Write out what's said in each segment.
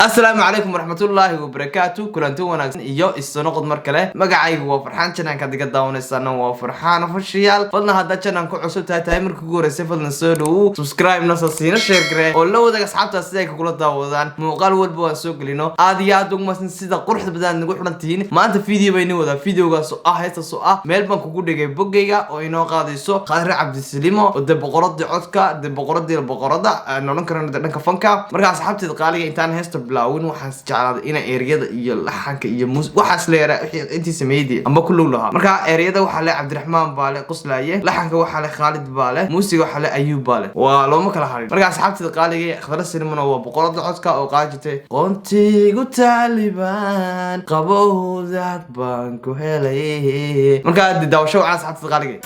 السلام عليكم ورحمة الله وبركاته كلانتو wanaagsan iyo isnoqod markale magacaygu waa Farxaan channel ka diga daawanaysan waa Farxaan official fadlan hada channel ku cusub tahay markii ugu horeysay fadlan soo dhaw subscribe na siina share gare oo la wadaag asxaabta sida ay kula daawadaan muuqaal walba waan soo galino aad iyo aad ugu masan sida quruxda badan nagu xirantiin maanta video bayni wada videogaas oo heesta soo meel baan kugu dhigay bogayga oo inoo qaadayso Khadra Cabdisalimo oo boqorada codka boqorada noolan karana dhanka fanka marka asxaabteed qaaliga intaan heesta bilaawin waxaan jeclaaday in eeriyada iyo laxanka iyo waxaas leeyahay intii sameeyay amba kullu laha marka eeriyada waxa la Cabdiraxmaan baale qoslaaye laxanka waxa la Khalid baale muusiga waxa la Ayub baale waa looma kala harin marka asxaabteed qaaliga Khadra Salimo waa boqorada codka oo qaajitay qoontigu Taliban qabowda baan ku helay marka daawasho asxaabteed qaaliga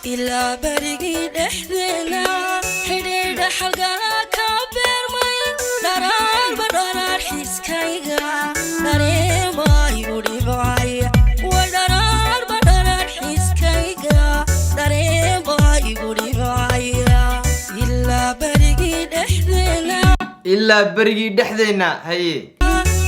إلا برقي دحدنا حديد حلقنا كبر مي درار بدرار حسكايقا درين باي ودي باي ودرار بدرار حسكايقا درين باي ودي باي إلا برقي دحدنا هي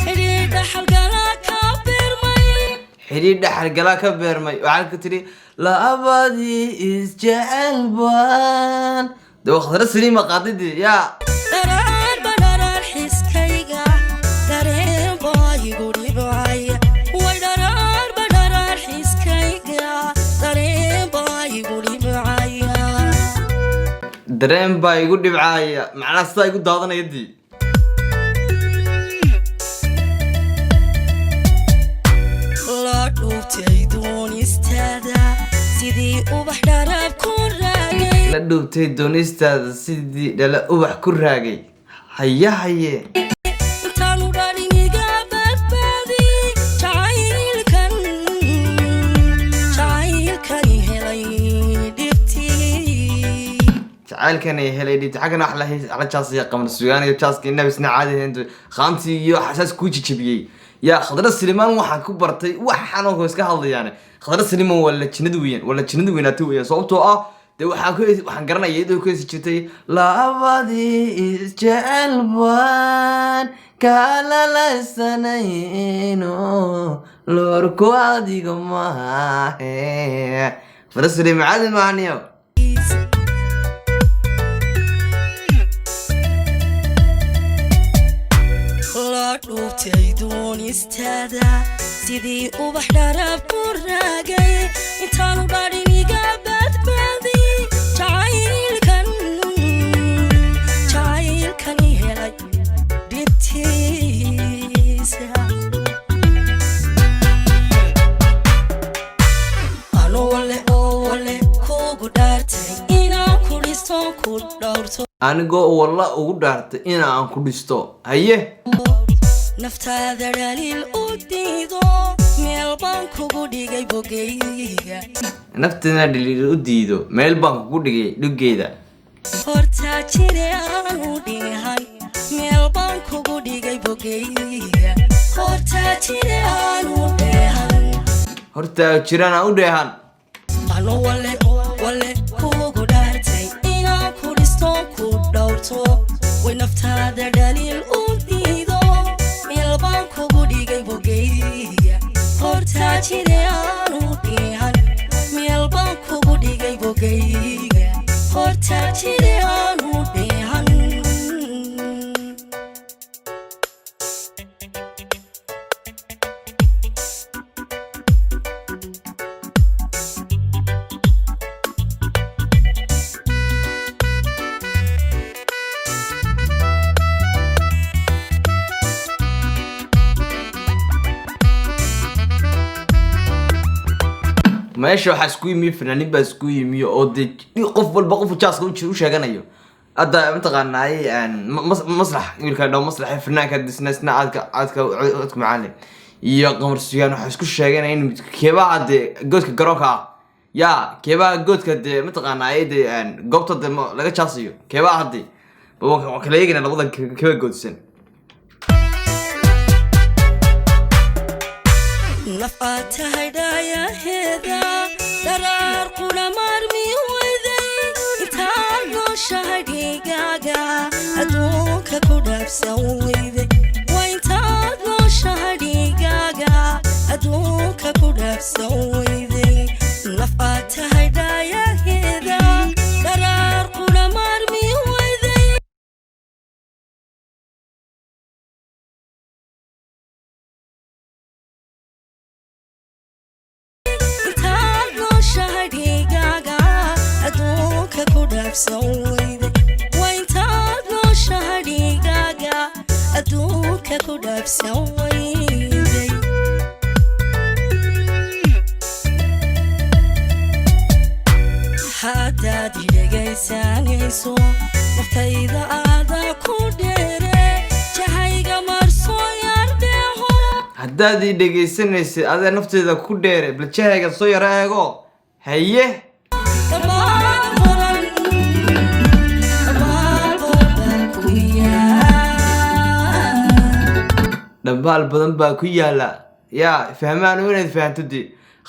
حديد حلقنا كبر مي حديد حلقنا كبر مي وعلك تري لا أبدي إسجعل بان دو Khadra Salimo قاضي يا درار بدرار حسكايقا درين باي ودي باي ودرار بدرار حسكايقا درين باي ودي باي درين باي ودي باي معناه ستا igu daadanaydi لا دوبتي doonistaada sidii ubax dharab ku raagay la dhuubtay doonistaada sidii dhala ubax ku raagay haye intaanu dhaliniga badbaadi jacaylkan helay dhibti xagana wax la jaasiya qaban suugaan iyo jaaska inaba isna caadi inta khaanti iyo xasaas ku jijibiyay يا Khadra Salimo waxaan ku bartay waxaan oo iska hadlayaan Khadra Salimo wala jinadu weynaato weeyaan sababtoo ah de waxaan garanayay inuu ku sii jirtay laabadi isjaalban kala la sanayno lorko adiga ma Khadra Salimo caadi maaniyo dhuubtay doonistaada sidii ubax dharab ku raagay intaanu dhaliniga badbaadi jacaylkan helay dhibtiisa ano wale kugu dhaartay inaan ku dhisto ku dhowrto anigoo walla ugu dhaartay inaan ku dhisto haye naftaada dhaliil u diido meel baan kugu dhigay bogayga naftaada dhaliil u diido meel baan kugu dhigay dhuggeeda hortaa jire aanu dhihan meel baan kugu dhigay bogayga hortaa jire aanu dheehan u dheehan ano wale kugu dhaartay inaan ku dhisto ku dhowrto way naftaada dhaliil u diido hortaa jire aanu dhihan meel baan kugu dhigay bogayga hortaa jire aanu dhihan meesha waxa isku yimi fanaaniin baa isku yimi oo qof walba qof jaaska u sheeganayo hadda mataqaanay masrax wiilka dhaw masrax fanaanka disnasna aadka macallin iyo qamar suugaan waxa isku sheeganay in keeba hadde goodka garoonka يا كيبا جود كده متقنا أيدي قبضة لقى شخصيو كيبا هدي وكلا يجينا لبضا كيبا جود سن نفقات هدايا هذا درار قولا مرمي وذي انتالو شهدي قاقا أدوك كدف سويذي وانتالو شهدي قاقا أدوك كدف سويذي نفقات هدايا هذا درار قولا مرمي وذي انتالو شهدي قاقا أدوك كدف سويذي وانتالو شهدي قاقا أدوك كدف سويذي haddaad idhegaysanayso naftayda aada ku dheere jahayga marso yardheho haddaad ii dhegaysanaysid adee nafteeda ku dheere bal jahayga soo yara eego haye dhammaan qoran ku yaal dhambaal badan baa ku yaala yaa fahmaan inaad fahamtadi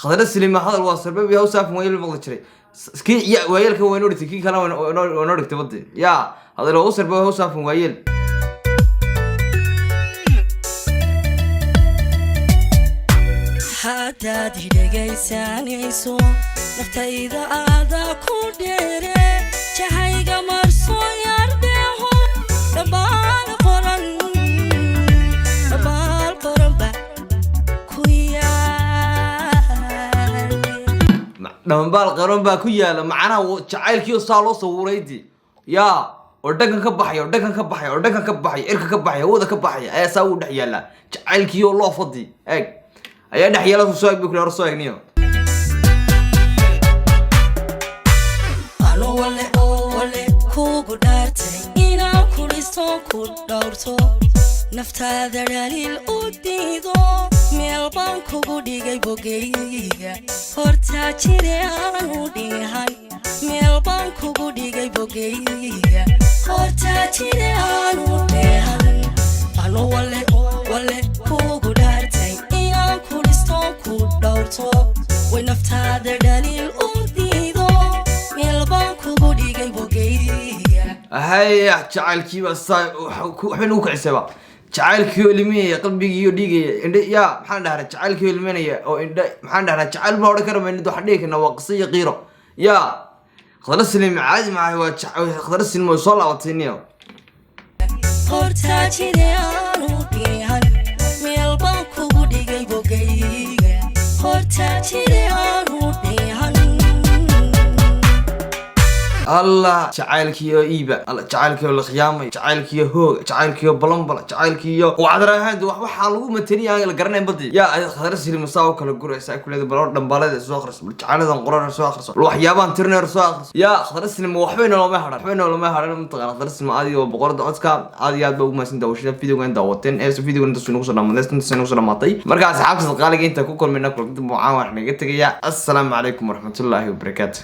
khadra silima hadal waa sabab yaa usaafin wayl maqli jiray kii ya waayelka waa inoo dhigtay kii kale waa inoo dhigtay badii yaa hadal waa usarba waa usaafin waayel haddaad idhegaysanayso naftayda aada ku dheere jahayga marso yardheho dhammaan qoran ba ku yaal dhambaal qaran baa ku yaala macnaha jacaylkii saa loo sawiraydi yaa oo dhankan ka baxay oo dhankan ka baxay oo dhankan ka baxay irka ka baxay hawada ka baxay ayaa saa u dhex yaala jacaylkii oo loo fadi eeg ayaa dhex yaala soo eeg bikula soo eegniyo ano wale kugu dhaartay inaan ku dhisto ku dhowrto naftaada dhaliil u diido meel baan kugu dhigay bogeyga hortaa jire aanu dhihan meel baan kugu dhigay bogeyga hortaa jire aanu dhihan ano wale kugu dhaartay inaan ku dhisto ku dhowrto way naftaada dhaliil u diido meel baan kugu dhigay bogeyga هاي جعلك بس حلو كعسبة جعلك يلمية قلبي يديجي إنت يا محمد هذا جعلك يلمية أو إنت محمد هذا جعل ما ورك رمي إنه حديك إنه وقصية غيره يا خلاص اللي معاد معه هو خلاص إنه يوصل على التنيو الله جعلك يا إيبا الله جعلك يا الخيامة جعلك يا هو جعلك يا بلمبلا جعلك يا وعذرا هذا وحلو متني على القرنين بدي يا خرس اللي مساوك الجرء سأكل هذا بلور دمبالة سواخرس جعل هذا قرار سواخرس الوحيابان ترنر سواخرس يا خرس اللي موحبين ولا ما حرر حبين ولا ما حرر منطقة خرس المعادي وبقرد أسكا عادي بقول ما سندوشنا فيديو عند دوتين إيش فيديو عند سنوس ولا مدرسة عند سنوس ولا مطي مركز حاجة قالك أنت كوكل منك معاون إحنا قلت يا السلام عليكم ورحمة الله وبركاته.